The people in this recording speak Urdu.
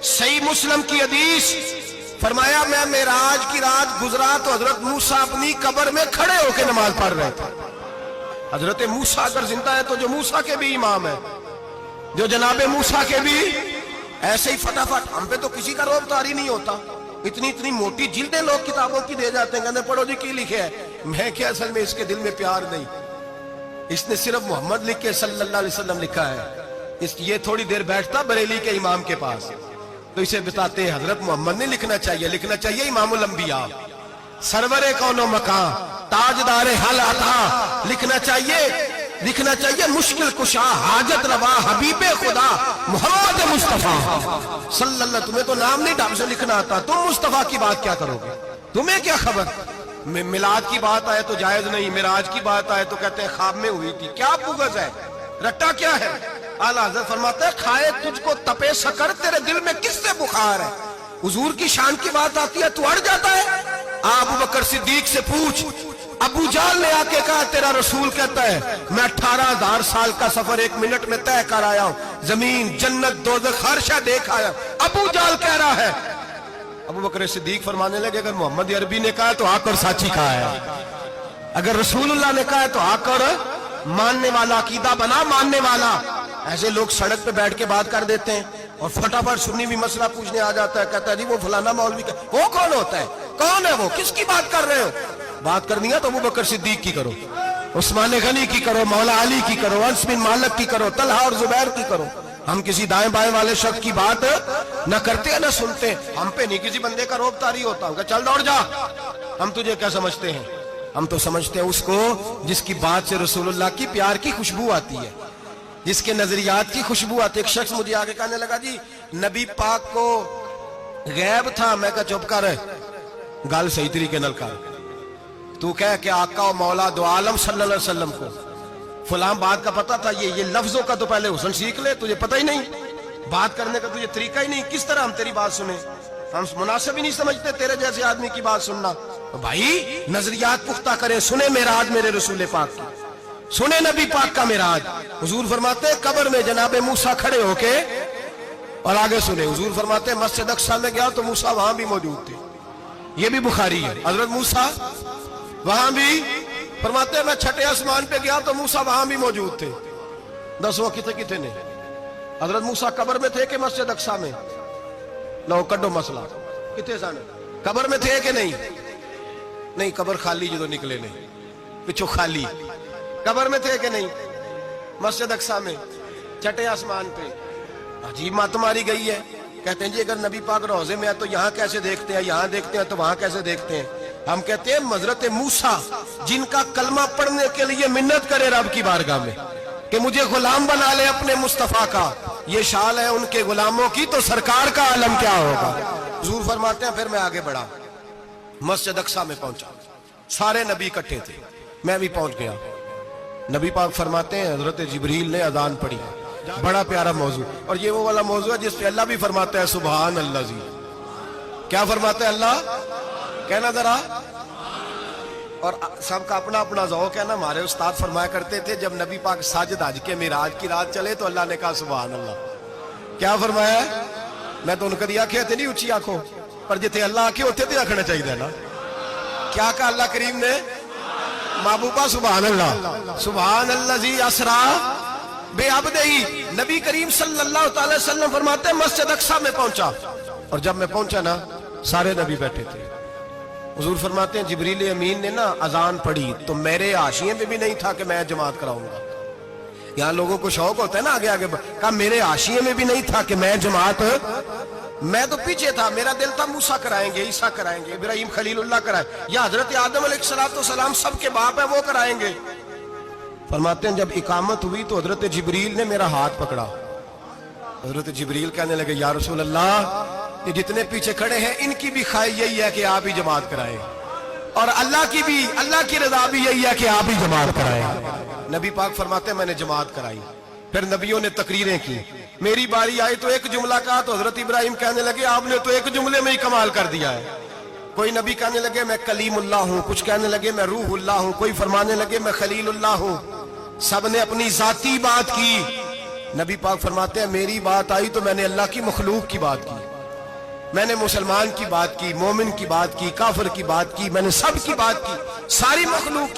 صحیح مسلم کی حدیث فرمایا میں معراج کی رات گزرا تو حضرت موسیٰ اپنی قبر میں کھڑے ہو کے نماز پڑھ رہے تھے. حضرت موسیٰ اگر زندہ ہے تو جو موسیٰ کے بھی امام ہے، جو جناب موسیٰ کے بھی ایسے ہی فٹافٹ. ہم پہ تو کسی کا روب طاری نہیں ہوتا. اتنی موٹی جلدیں لوگ کتابوں کی دے جاتے ہیں، کہتے ہیں پڑھو جی کی لکھے ہے. میں کیا اصل میں اس کے دل میں پیار نہیں، اس نے صرف محمد لکھ کے صلی اللہ علیہ وسلم لکھا ہے. یہ تھوڑی دیر بیٹھتا بریلی کے امام کے پاس تو اسے بتاتے ہیں حضرت محمد نے لکھنا چاہیے امام الانبیاء، سرور کون و مکان، تاجدار حل عطا. لکھنا چاہیے مشکل کشا، حاجت روا، حبیب خدا محمد مصطفیٰ صلی اللہ. تمہیں تو نام نہیں ڈھنگ سے لکھنا آتا، تم مصطفیٰ کی بات کیا کرو گے؟ تمہیں کیا خبر؟ میلاد کی بات آئے تو جائز نہیں، معراج کی بات آئے تو کہتے ہیں خواب میں ہوئی تھی. کیا بغض ہے؟ رٹا کیا ہے؟ اعلیٰ حضرت فرماتے ہیں کھائے تجھ کو تپے سکر، تیرے دل میں کس سے بخار ہے؟ حضور کی شان کی بات آتی ہے تو اڑ جاتا ہے. ابو بکر صدیق سے پوچھ، ابو جال نے آ کے کہا تیرا رسول کہتا ہے میں 18,000 سال کا سفر 1 منٹ میں طے کر آیا ہوں، زمین جنت دوزخ ہر شے دیکھ آیا. ابو جال کہہ رہا ہے. ابو بکر صدیق فرمانے لگے اگر محمد عربی نے کہا تو آ کر سچی کہا ہے، اگر رسول اللہ نے کہا ہے تو آ کر ماننے والا، عقیدہ بنا ماننے والا. ایسے لوگ سڑک پہ بیٹھ کے بات کر دیتے ہیں اور فٹافٹ سنی بھی مسئلہ پوچھنے آ جاتا ہے، کہتا ہے جی وہ فلانا مولوی کا. وہ کون ہوتا ہے؟ کون ہے وہ؟ کس کی بات کر رہے ہو؟ بات کرنی ہے تو ابو بکر صدیق کی کرو، عثمان غنی کی کرو، مولا علی کی کرو، انس بن مالک کی کرو، طلحہ اور زبیر کی کرو. ہم کسی دائیں بائیں والے شخص کی بات نہ کرتے ہیں نہ سنتے. ہم پہ نہیں کسی بندے کا روب طاری ہوتا ہوں کہ چل دوڑ جا. ہم تجھے کیا سمجھتے ہیں؟ ہم تو سمجھتے ہیں اس کو جس کی بات سے رسول اللہ کی پیار کی خوشبو آتی ہے، جس کے نظریات کی خوشبو آتی ہے. ایک شخص مجھے آگے کہنے لگا جی نبی پاک کو غیب تھا. میں کہا چپ کر، گال صحیح طریقے نل کر. تو کہہ کہ آقا و مولا دو عالم صلی اللہ علیہ وسلم کو فلاں بات کا پتہ تھا. یہ لفظوں کا تو پہلے حسن سیکھ لے، تجھے پتہ ہی نہیں، بات کرنے کا تجھے طریقہ ہی نہیں. کس طرح ہم تیری بات سنیں؟ ہم مناسب ہی نہیں سمجھتے تیرے جیسے آدمی کی بات سننا. بھائی نظریات پختہ کریں. سنیں معراج میرے رسول پاک کی، سنیں نبی پاک کا معراج. حضور فرماتے ہیں قبر میں جناب موسیٰ کھڑے ہو کے، اور آگے سنیں حضور فرماتے ہیں مسجد اقصیٰ میں گیا تو موسیٰ وہاں بھی موجود تھے. یہ بھی بخاری ہے. حضرت موسیٰ وہاں بھی فرماتے ہیں میں چھٹے آسمان پہ گیا تو موسیٰ وہاں بھی موجود تھے. 10 وہ کتنے نے؟ حضرت موسیٰ قبر میں تھے کہ مسجد اقصیٰ میں؟ لو کڈو مسئلہ کتنے سانے قبر میں تھے کہ نہیں؟ نہیں، قبر خالی جو نکلے نہیں پچھو خالی. قبر میں تھے کہ نہیں؟ مسجد اقصیٰ میں چھٹے آسمان پہ. عجیب بات ماری گئی ہے. کہتے ہیں جی اگر نبی پاک روضے میں ہے تو یہاں کیسے دیکھتے ہیں، یہاں دیکھتے ہیں تو وہاں کیسے دیکھتے ہیں؟ ہم کہتے ہیں حضرت موسیٰ جن کا کلمہ پڑھنے کے لیے منت کرے رب کی بارگاہ میں کہ مجھے غلام بنا لے اپنے مصطفیٰ کا، یہ شان ہے ان کے غلاموں کی، تو سرکار کا عالم کیا ہوگا؟ حضور فرماتے ہیں پھر میں آگے بڑھا، مسجد اقصیٰ میں پہنچا. سارے نبی اکٹھے تھے، میں بھی پہنچ گیا. نبی پاک فرماتے ہیں حضرت جبریل نے اذان پڑھی. بڑا پیارا موضوع، اور یہ وہ والا موضوع ہے جس پہ اللہ بھی فرماتا ہے سبحان اللہ. جی کیا فرماتا ہے اللہ؟ کہنا ذرا. اور سب کا اپنا اپنا ذوق ہے نا. ہمارے استاد فرمایا کرتے تھے جب نبی پاک ساجد حج کے معراج کی رات چلے تو اللہ نے کہا سبحان اللہ. کیا فرمایا؟ میں تو ان کو دیا کہتے نہیں اچھی آنکھوں پر جتنے اللہ آنکھیں ہوتے تھے رکھنا چاہیے نا. کیا کہا اللہ کریم نے؟ محبوبہ سبحان اللہ. سبحان اللہ زی اسرا بے عبدہی. نبی کریم صلی اللہ تعالی وسلم فرماتے ہیں مسجد اقصیٰ میں پہنچا، اور جب میں پہنچا نا سارے نبی بیٹھے تھے. حضور فرماتے ہیں جبریل امین نے نا اذان پڑھی تو میرے حاشیے میں بھی نہیں تھا کہ میں جماعت کراؤں گا. یہاں لوگوں کو شوق ہوتا ہے نا آگے کہا میرے حاشیے میں بھی نہیں تھا کہ میں جماعت. میں تو پیچھے تھا، میرا دل تھا موسیٰ کرائیں گے، عیسیٰ کرائیں گے، ابراہیم خلیل اللہ کرائیں، یا حضرت آدم علیہ السلام سب کے باپ ہے وہ کرائیں گے. فرماتے ہیں جب اقامت ہوئی تو حضرت جبریل نے میرا ہاتھ پکڑا. حضرت جبریل کہنے لگے یا رسول اللہ یہ جتنے پیچھے کھڑے ہیں ان کی بھی خواہش یہی ہے کہ آپ ہی جماعت کرائیں، اور اللہ کی رضا بھی یہی ہے کہ آپ ہی جماعت کرائیں. نبی پاک فرماتے ہیں میں نے جماعت کرائی. پھر نبیوں نے تقریریں کی. میری باری آئی تو ایک جملہ کہا تو حضرت ابراہیم کہنے لگے آپ نے تو ایک جملے میں ہی کمال کر دیا ہے. کوئی نبی کہنے لگے میں کلیم اللہ ہوں، کچھ کہنے لگے میں روح اللہ ہوں، کوئی فرمانے لگے میں خلیل اللہ ہوں. سب نے اپنی ذاتی بات کی. نبی پاک فرماتے ہیں میری بات آئی تو میں نے اللہ کی مخلوق کی بات کی. میں نے مسلمان کی بات کی، مومن کی بات کی، کافر کی بات کی، میں نے سب کی بات کی، ساری مخلوق